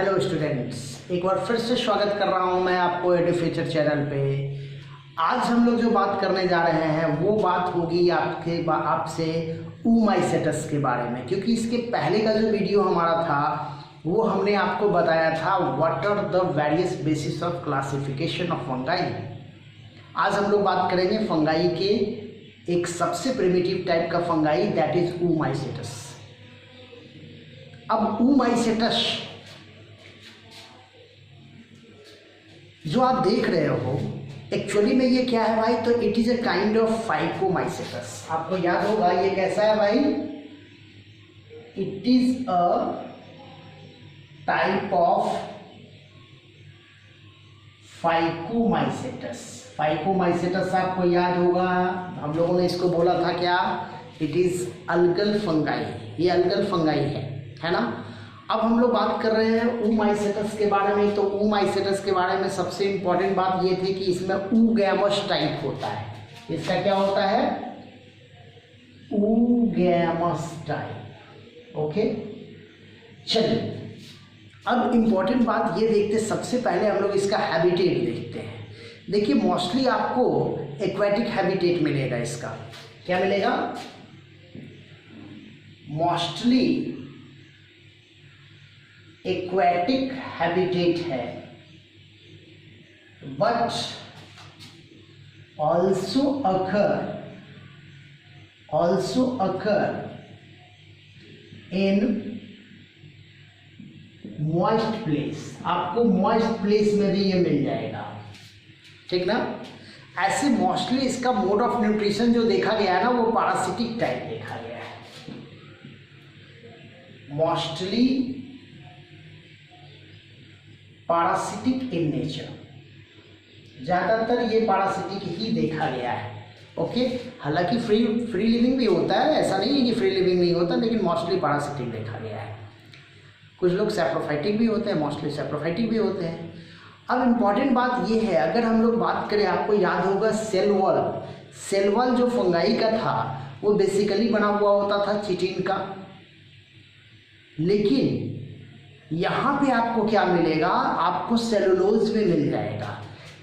Hello students, एक बार फिर से स्वागत कर रहा हूं मैं आपको एडु फ्यूचर चैनल पे। आज हम लोग जो बात करने जा रहे हैं वो बात होगी आपसे oomaiscetus के बारे में, क्योंकि इसके पहले का जो वीडियो हमारा था वो हमने आपको बताया था what are the various basis of classification of fungi. आज हम लोग बात करेंगे फंगाई के एक सबसे प्रिमिटिव टाइप का फंगाई, दैट इज oomaiscetus। अब oomaiscetus जो आप देख रहे हो एक्चुअली में ये क्या है भाई, तो it is a kind of phycomycetes. आपको याद होगा ये कैसा है भाई, it is a type of phycomycetes. Phycomycetes आपको याद होगा, हम लोगों ने इसको बोला था क्या, इट इज अल्गल फंगाई। ये अल्गल फंगाई है ना। अब हम लोग बात कर रहे हैं oomaiscetus के बारे में। तो oomaiscetus के बारे में सबसे इंपॉर्टेंट बात ये थी कि इसमें oogamous टाइप होता है। इसका क्या होता है, oogamous टाइप। ओके, चलिए अब इंपॉर्टेंट बात ये देखते, सबसे पहले हम लोग इसका हैबिटेट देखते हैं। देखिए मोस्टली आपको एक्वेटिक हैबिटेट मिलेगा। इसका क्या मिलेगा, मोस्टली एक्वेटिक हैबिटेट है, but also occur in moist place. आपको मॉइस्ट प्लेस में भी ये मिल जाएगा, ठीक ना। ऐसे मोस्टली इसका मोड ऑफ न्यूट्रिशन जो देखा गया है ना, वो पैरासिटिक टाइप देखा गया है। मोस्टली पैरासिटिक इन नेचर, ज़्यादातर ये पैरासिटिक ही देखा गया है। ओके, हालांकि फ्री लिविंग भी होता है, ऐसा नहीं है कि फ्री लिविंग नहीं होता, लेकिन मोस्टली पैरासिटिक देखा गया है। कुछ लोग सैप्रोफाइटिक भी होते हैं, मोस्टली सैप्रोफाइटिक भी होते हैं। अब इम्पॉर्टेंट बात ये है, अगर हम लोग बात करें, आपको याद होगा सेल वॉल जो फंगाई का था वो बेसिकली बना हुआ होता था चिटिन का, लेकिन यहाँ पे आपको क्या मिलेगा, आपको सेलुलोज भी मिल जाएगा।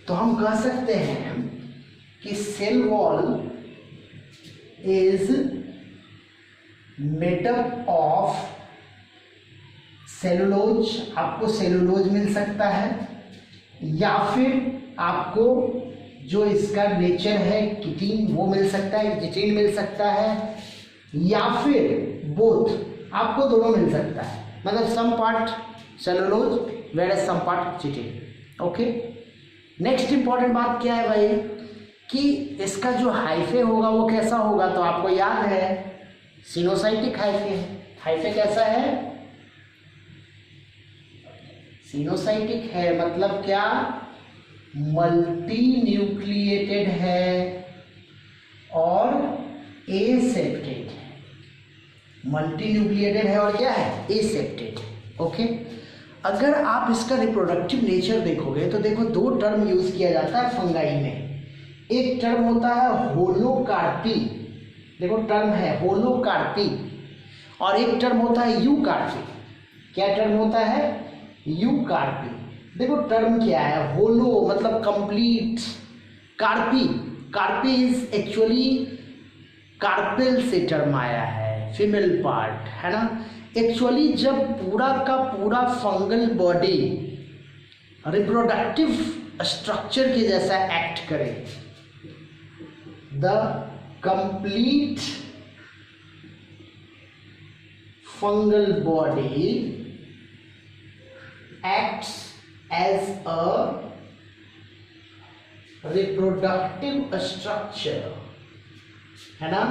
तो हम कह सकते हैं कि cell wall is made up of cellulose. आपको सेलुलोज मिल सकता है, या फिर आपको जो इसका नेचर है किटीन वो मिल सकता है, चिटिन मिल सकता है, या फिर बोथ, आपको दोनों मिल सकता है। मतलब some part cellulose where some part chitin. Okay, next important बात क्या है भाई, कि इसका जो हाइफे होगा वो कैसा होगा, तो आपको याद है सिनोसाइटिक हाइफे है। हाइफे कैसा है, सिनोसाइटिक है, मतलब क्या, मल्टी न्यूक्लिएटेड है और एसेप्टेड है। मल्टी न्यूक्लिएटेड है और क्या है, एसेप्टेड। ओके, अगर आप इसका रिप्रोडक्टिव नेचर देखोगे तो देखो दो टर्म यूज किया जाता है फंगाई में। एक टर्म होता है होलोकार्पी, देखो टर्म है होलोकार्पी, और एक टर्म होता है यूकार्पी। क्या टर्म होता है, यूकार्पी। देखो टर्म क्या है, होलो मतलब कंप्लीट, कार्पी इज एक्चुअली कार्पेल से टर्म आया है, फीमेल पार्ट है ना। एक्चुअली जब पूरा का पूरा फंगल बॉडी रिप्रोडक्टिव स्ट्रक्चर के जैसा एक्ट करे, the complete fungal body acts as a reproductive structure, है ना।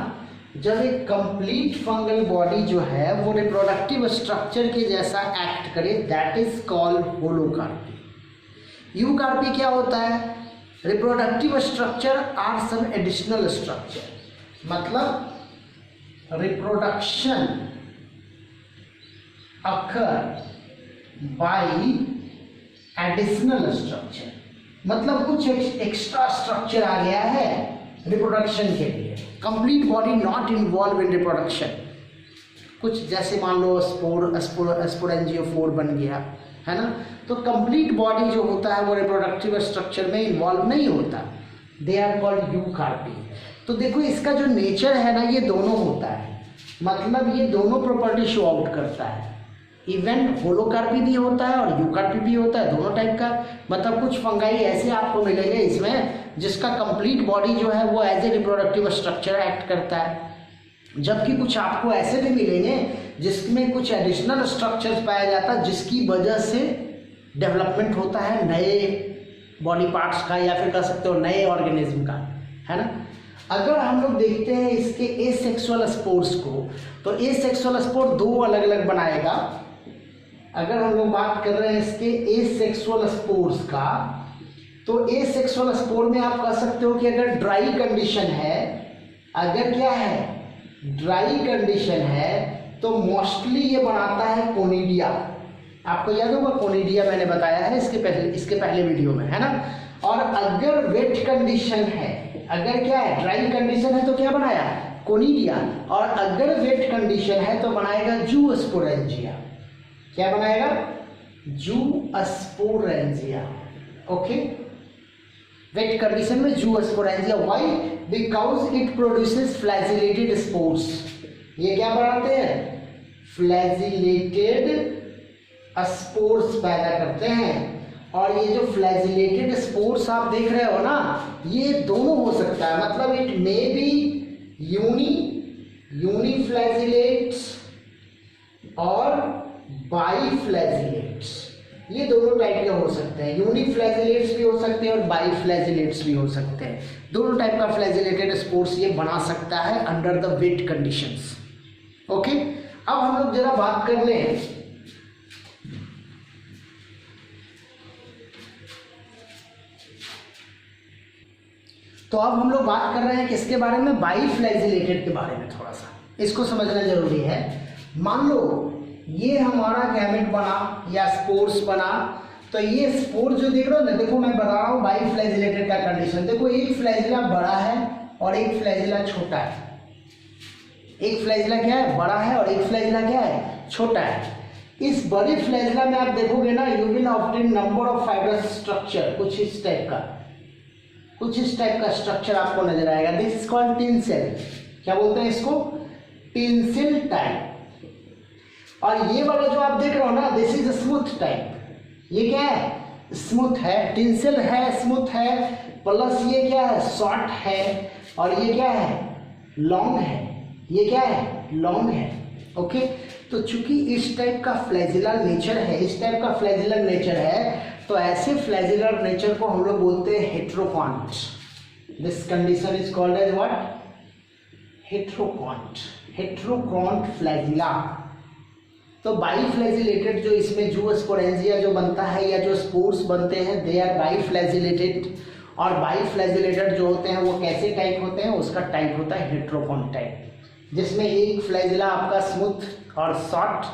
जब एक कंप्लीट फंगल बॉडी जो है वो रिप्रोडक्टिव स्ट्रक्चर के जैसा एक्ट करे, that is called holocarpy. Eucarpy क्या होता है, reproductive structure are some additional structure, मतलब reproduction occur by additional structure, मतलब कुछ एक्स्ट्रा स्ट्रक्चर आ गया है रिप्रोडक्शन के लिए। Complete body not involve in reproduction, कुछ जैसे मान लो स्पोरेंजियोफोर बन गया, है ना। तो कंप्लीट बॉडी जो होता है वो रिप्रोडक्टिव स्ट्रक्चर में इन्वॉल्व नहीं होता, दे आर कॉल्ड यूकार्पी। तो देखो इसका जो नेचर है ना ये दोनों होता है, मतलब ये दोनों प्रॉपर्टी शो आउट करता है। इवन होलोकार्पी भी होता है और यूकार्पी भी होता है, दोनों टाइप का। मतलब कुछ फंगाई ऐसे आपको मिलेंगे इसमें जिसका कंप्लीट बॉडी जो है वो as a reproductive structure act करता है, जबकि कुछ आपको ऐसे भी मिलेंगे जिसमें कुछ एडिशनल स्ट्रक्चर्स पाया जाता है जिसकी वजह से डेवलपमेंट होता है नए बॉडी पार्ट्स का, या फिर कह सकते हो नए ऑर्गेनिज्म का, है ना। अगर हम लोग देखते हैं इसके एसेक्सुअल स्पोर्स को, तो एसेक्सुअल स्पोर दो अलग अलग बनाएगा। अगर हम लोग बात कर रहे हैं इसके एसेक्सुअल स्पोर्स का, तो एसेक्सुअल स्पोर में आप कह सकते हो कि अगर ड्राई कंडीशन है, अगर क्या है ड्राई कंडीशन है, तो मोस्टली ये बनाता है कोनिडिया। आपको याद होगा कोनिडिया मैंने बताया है इसके पहले वीडियो में, है ना। और अगर वेट कंडीशन है, अगर क्या है ड्राई कंडीशन है तो क्या बनाया कोनिडिया, और अगर वेट कंडीशन है तो बनाएगा जूस्पोरेंजिया। क्या बनाएगा जूस्पोरेंजिया। ओके, वेट कंडीशन में zoosporangia. Why? Because it produces flagellated spores. ये क्या बनाते हैं फ्लैजिलेटेड स्पोर्स पैदा करते हैं। और ये जो फ्लैजिलेटेड स्पोर्स आप देख रहे हो ना, ये दोनों हो सकता है, मतलब इट मे बी यूनिफ्लैजिलेट्स और बाईफ्लैजिलेट्स। ये दोनों टाइप के हो सकते हैं, यूनिफ्लैजिलेट्स भी हो सकते हैं और बाईफ्लैजिलेट्स भी हो सकते हैं। दोनों टाइप का फ्लैजिलेटेड स्पोर्स ये बना सकता है under the wet conditions. Okay, अब हम लोग जरा बात कर लें तो अब हम लोग बात कर रहे हैं किसके बारे में, बाईफ्लैजिलेटेड के बारे में। थोड़ा सा इसको समझना जरूरी है। मान लो ये हमारा गैमेट बना या स्पोर्स बना, तो ये स्पोर जो देख रहे हो ना, देखो मैं बता रहा हूँ बाईफ्लैजिलेटेड का कंडीशन। देखो एक फ्लैजिला बड़ा है और एक फ्लैजिला छोटा है। एक फ्लैजिला क्या है बड़ा है और एक फ्लैजिला क्या है छोटा है। इस बड़े फ्लैजिला में आप देखोगे ना, you will obtain number of fibrous structure, कुछ इस टाइप का स्ट्रक्चर आपको नजर आएगा। This is called टिंसिल। क्या बोलते हैं इसको, टिंसिल टाइप। और ये वाला जो आप देख रहे हो ना, दिस इज स्मूथ टाइप। ये क्या है स्मूथ है, टिंसिल है, स्मूथ है, प्लस ये क्या है शॉर्ट है, और ये क्या है लॉन्ग है। ये क्या है लॉन्ग है। ओके, तो चूंकि इस टाइप का फ्लैजिलर नेचर है, तो ऐसे फ्लैजिलर नेचर को हम लोग बोलते हैं heterokont. This condition is called as what, heterokont flagella. तो बाईफ्लैजिलेटेड जो इसमें जूस्पोरेंजिया जो बनता है या जो स्पोर्स बनते हैं, दे आर बाईफ्लैजिलेटेड। और बाईफ्लैजिलेटेड जो होते हैं वो कैसे टाइप होते हैं, उसका टाइप होता है हेट्रोकॉन्ट टाइप, जिसमें एक फ्लैजिला आपका स्मूथ और शॉर्ट,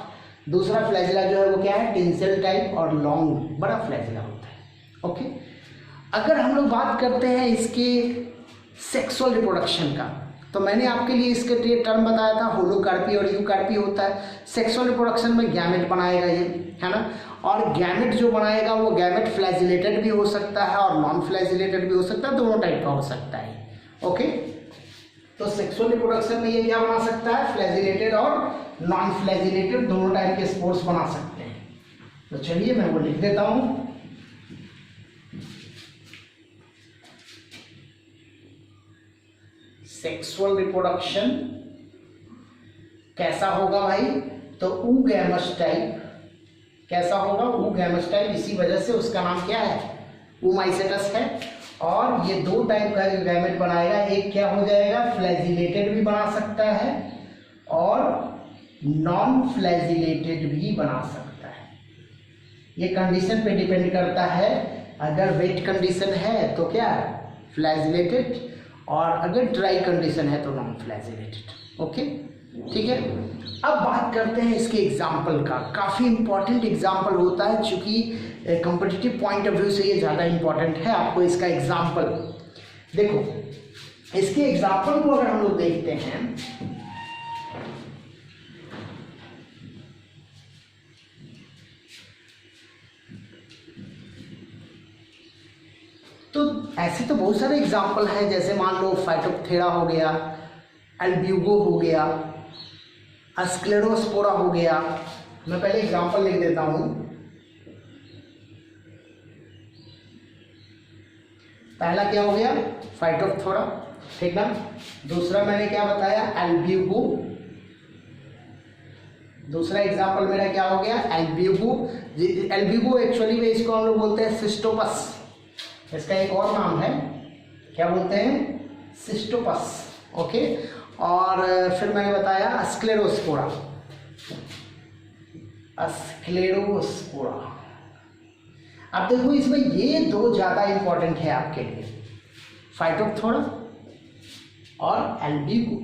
दूसरा फ्लैजिला जो है वो क्या है टिंसिल टाइप और लॉन्ग बड़ा फ्लैजिला होता है। ओके, अगर हम लोग बात करते हैं इसके सेक्सुअल रिप्रोडक्शन का, तो मैंने आपके लिए इसके टर्म बताया था होलोकार्पी और यूकार्पी होता है। सेक्सुअल रिप्रोडक्शन में गैमेट बनाएगा ये, है ना। और गैमेट जो बनाएगा वो गैमेट फ्लैजिलेटेड भी हो सकता है और नॉन फ्लैजिलेटेड भी हो सकता है, दोनों टाइप का हो सकता है। ओके, तो सेक्सुअल रिप्रोडक्शन में ये क्या बना सकता है, फ्लैजिलेटेड और नॉन फ्लैजिलेटेड दोनों टाइप के स्पोर्स बना सकते हैं। तो चलिए मैं वो लिख देता हूं। सेक्सुअल रिप्रोडक्शन कैसा होगा भाई, तो ऊगैमस टाइप। कैसा होगा, ऊगैमस टाइप। इसी वजह से उसका नाम क्या है, ऊमाइसेटस है। और ये दो टाइप का गैमेट बनाएगा, एक क्या हो जाएगा फ्लैजिलेटेड भी बना सकता है और नॉन फ्लैजिलेटेड भी बना सकता है। ये कंडीशन पे डिपेंड करता है। अगर वेट कंडीशन है तो क्या फ्लैजिलेटेड, और अगर ड्राई कंडीशन है तो नॉन फ्लैजिलेटेड। ओके, ठीक है। अब बात करते हैं इसके एग्जाम्पल का। काफ़ी इंपॉर्टेंट एग्जाम्पल होता है, चूंकि कॉम्पिटिटिव पॉइंट ऑफ व्यू से ये ज़्यादा इंपॉर्टेंट है। आपको इसका एग्जाम्पल देखो, इसके एग्जाम्पल को अगर हम लोग देखते हैं, तो ऐसे तो बहुत सारे एग्जाम्पल हैं, जैसे मान लो फाइटोप्थेरा हो गया, एल्ब्यूगो हो गया, स्क्लेरोस्पोरा हो गया। मैं पहले एग्जाम्पल लिख देता हूँ। पहला क्या हो गया? फाइटोप्थोरा, ठीक ना। दूसरा मैंने क्या बताया? एल्ब्यूगो। दूसरा एग्जाम्पल मेरा क्या हो गया? एल्ब्यूगो। एल्ब्यूगो एक्चुअली में इसको हम लोग बोलते हैं सिस्टोपस, इसका एक और नाम है, क्या बोलते हैं? सिस्टोपस। ओके। और फिर मैंने बताया स्क्लेरोस्पोरा। स्क्लेरोस्पोरा। अब देखो इसमें ये दो ज़्यादा इंपॉर्टेंट है आपके लिए, फाइटोप्थोरा और एल्ब्यूगो।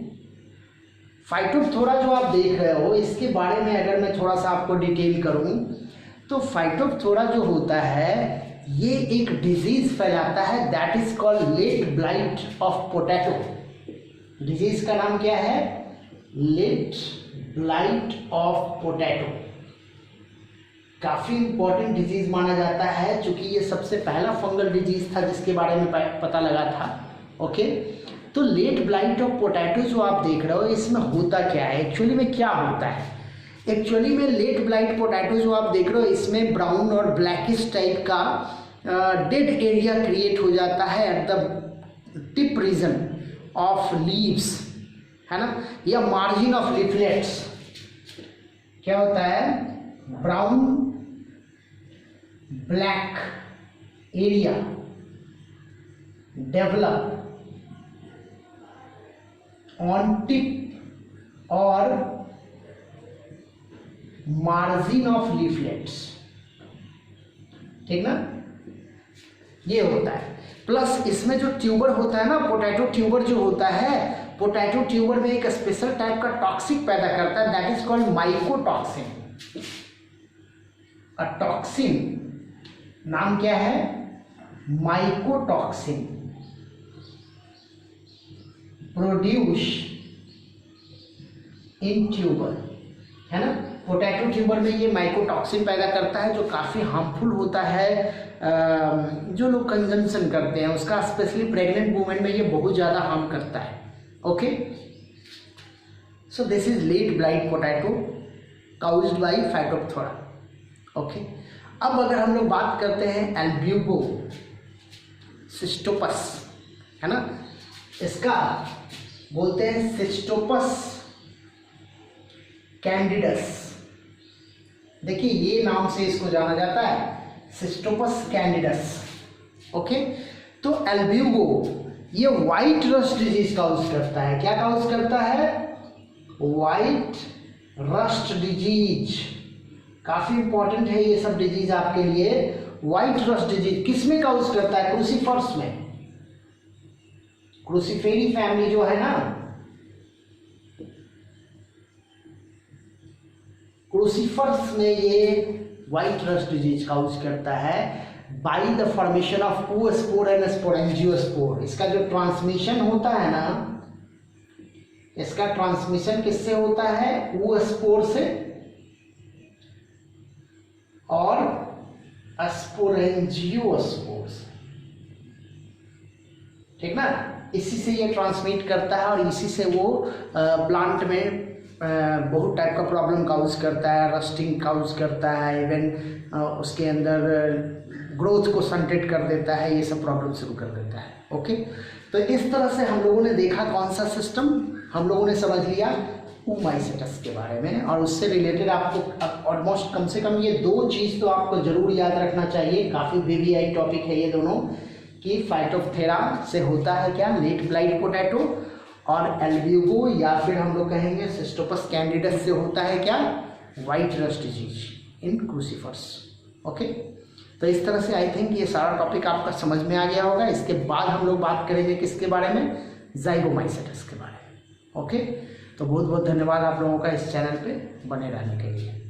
फाइटोप्थोरा जो आप देख रहे हो, इसके बारे में अगर मैं थोड़ा सा आपको डिटेल करूं तो फाइटोप्थोरा जो होता है ये एक डिजीज फैलाता है, that is called late blight of potato. Disease का नाम क्या है? Late blight of potato. काफ़ी इंपॉर्टेंट डिजीज माना जाता है, क्योंकि ये सबसे पहला फंगल डिजीज था जिसके बारे में पता लगा था। ओके। तो लेट ब्लाइट ऑफ पोटैटो जो आप देख रहे हो, इसमें होता क्या है? एक्चुअली में क्या होता है? एक्चुअली में लेट ब्लाइट पोटैटो जो आप देख रहे हो, इसमें ब्राउन और ब्लैकिश टाइप का डेड एरिया क्रिएट हो जाता है at the tip region of leaves, है ना, या मार्जिन ऑफ लीफलेट्स। क्या होता है? Brown black area develop on tip और मार्जिन ऑफ लीफलेट्स, ठीक ना, ये होता है। प्लस इसमें जो ट्यूबर होता है ना, पोटैटो ट्यूबर जो होता है, पोटैटो ट्यूबर में एक स्पेशल टाइप का टॉक्सिक पैदा करता है, that is called mycotoxin. A toxin, नाम क्या है? माइकोटॉक्सिन प्रोड्यूस इन ट्यूबर, है ना। पोटैटो ट्यूबर में ये माइकोटॉक्सिन पैदा करता है जो काफ़ी हार्मफुल होता है, जो लोग कंजम्पशन करते हैं उसका, स्पेशली प्रेग्नेंट वुमेन में ये बहुत ज़्यादा हार्म करता है। Okay. So this is late blight potato caused by Phytophthora. Okay. अब अगर हम लोग बात करते हैं एल्ब्यूगो सिस्टोपस, है ना, इसका बोलते हैं सिस्टोपस कैंडिडस। देखिए ये नाम से इसको जाना जाता है, सिस्टोपस कैंडिडस। ओके। तो एल्ब्यूगो ये वाइट रस्ट डिजीज काउज करता है। क्या काउज करता है? White rust disease. काफी इंपॉर्टेंट है ये सब डिजीज आपके लिए। वाइट रस्ट डिजीज किस में काउज करता है? क्रूसीफर्स में। क्रूसीफेरी फैमिली जो है ना, क्रूसीफर्स में ये वाइट रस्ट डिजीज काउज करता है by the formation of oospore and sporangiospore. इसका जो ट्रांसमिशन होता है ना, इसका ट्रांसमिशन किससे होता है? oospore से और स्पोरेंजियोस्पोर से, ठीक ना। इसी से ये ट्रांसमिट करता है और इसी से वो प्लांट में बहुत टाइप का प्रॉब्लम काउज करता है, रस्टिंग काउज करता है, इवन उसके अंदर ग्रोथ को स्टंटेड कर देता है, ये सब प्रॉब्लम शुरू कर देता है। ओके। तो इस तरह से हम लोगों ने देखा कौन सा सिस्टम, हम लोगों ने समझ लिया ओमाइसेटस के बारे में, और उससे रिलेटेड आपको ऑलमोस्ट कम से कम ये दो चीज़ तो आपको जरूर याद रखना चाहिए। काफ़ी वीवीआई टॉपिक है ये दोनों, कि फाइटोप्थेरा से होता है क्या? लेट ब्लाइट पोटैटो, और एल्ब्यूगो या फिर हम लोग कहेंगे सिस्टोपस कैंडिडस से होता है क्या? White rust disease in crucifers. Okay. तो इस तरह से आई थिंक ये सारा टॉपिक आपका समझ में आ गया होगा। इसके बाद हम लोग बात करेंगे किसके बारे में? ज़ाइगोमाइसेटस के बारे में। ओके। तो बहुत बहुत धन्यवाद आप लोगों का इस चैनल पे बने रहने के लिए।